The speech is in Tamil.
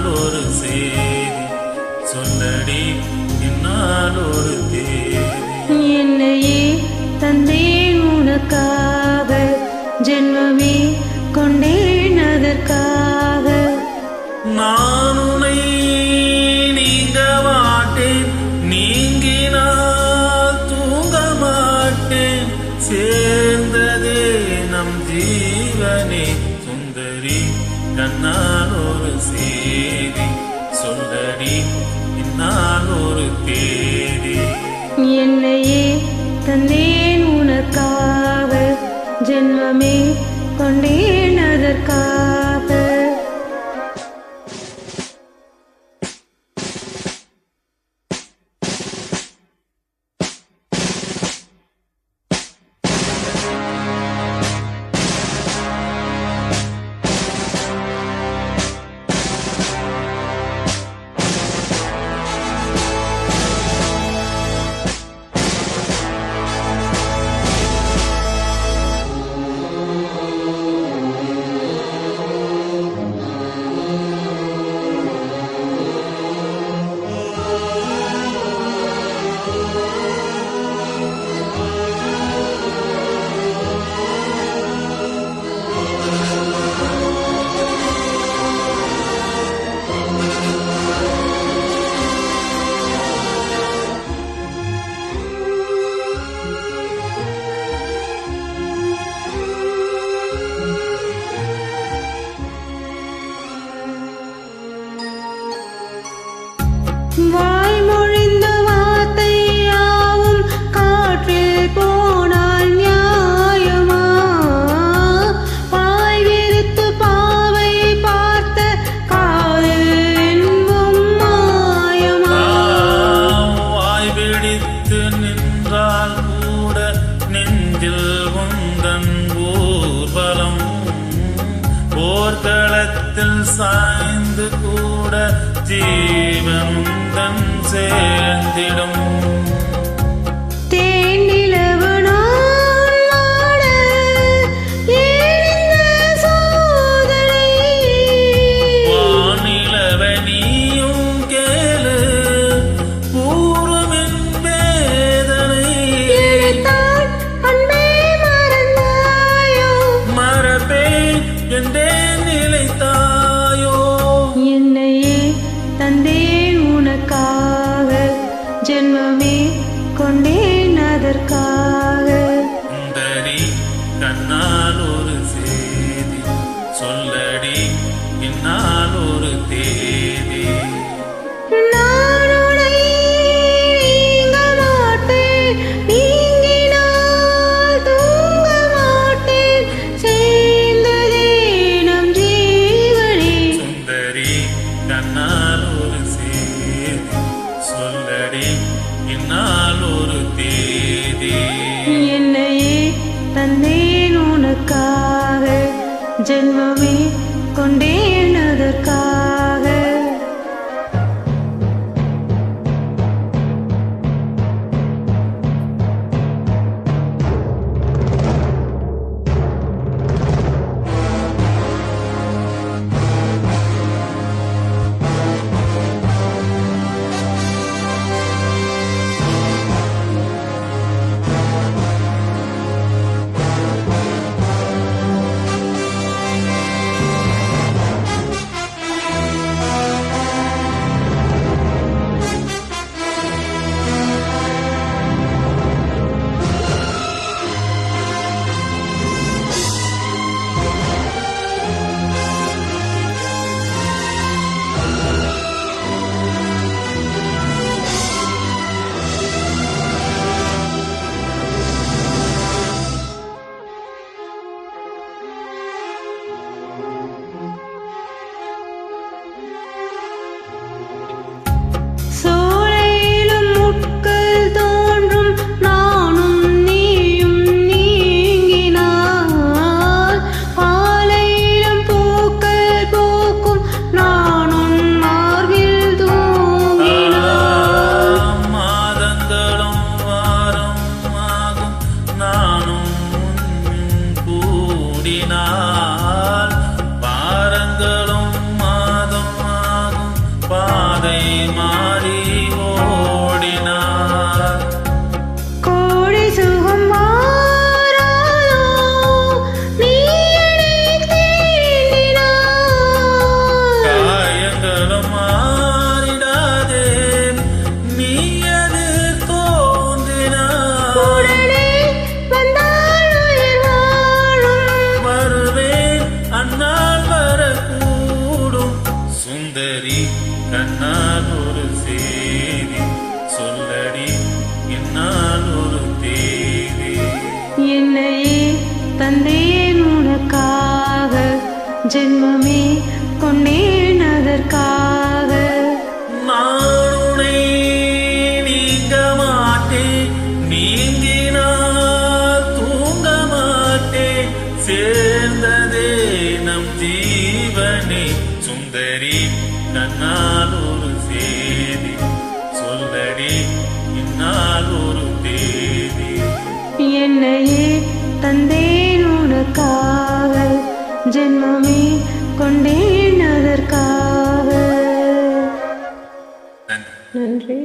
என்னால் ஒரு செய்தி சொல்லடி என்னால் ஒரு தேதி என்னையே தந்தேன் உனக்காக ஜென்மமே கொண்டேன் அதற்காக நான் உன்னை நீங்க மாட்டேன் நீங்கினால் தூங்க மாட்டேன் சேர்ந்ததே நம் ஜீவனே சுந்தரி கண்ணால் ஒரு செய்தி சொல்லடி என்னால் ஒரு தேதி என்னையே தந்தேன் உனக்காக ஜென்மமே கொண்டேன் அதற்காக வாய்மொழிந்த வார்த்தையாவும் காற்றில் போனால் நியாயமா பாய் விரித்து பாவை பார்த்த காதல் என்பும் மாயமா வாய் பிடித்து நின்றால் கூட நெஞ்சில் உந்தன் ஊர்வலம் போர்க்களத்தில் சாய்ந்து கூட ஜீவனுந்தன் சேர்ந்திடும் தேனிலவு நாள் நாட ஏனிந்த சோதனை வானிலவை நீயும் கேளு பூர்வமின் வேதனை எனைத்தான் அன்பே மறந்தாயோ மறப்பேன் என்றே நிலைத்தாயோ என்னையே தந்தேன் உனக்காக ஜென்மமே கொண்டேன் அதற்காக சுந்தரி கண்ணால் ஒரு செய்தி சொல்லடி என்னால் ஒரு தேதி நான் உன்னை நீங்க மாட்டேன் நீங்கினால் தூங்க மாட்டேன் சேர்ந்ததே நம் ஜீவனே சுந்தரி கண்ணால் ஒரு செய்தி சொல்லடி என்னால் ஒரு தேதி என்னையே தந்தேன் உனக்காக ஜென்மமே கொண்டேன் அதற்காக ஜென்மமே கொண்டேன் அதற்காக. நான் உன்னை நீங்க மாட்டேன், நீங்கினால் தூங்க மாட்டேன், சேர்ந்ததே நம் ஜீவனே. சுந்தரி கண்ணால் ஒரு சேதி சொல்லடி இந்நாள் ஒரு தேதி. என்னையே தந்தேன் உனக்காக, ஜென்மமே கொண்டேன் அதற்காக. நன்றி. நன்றி.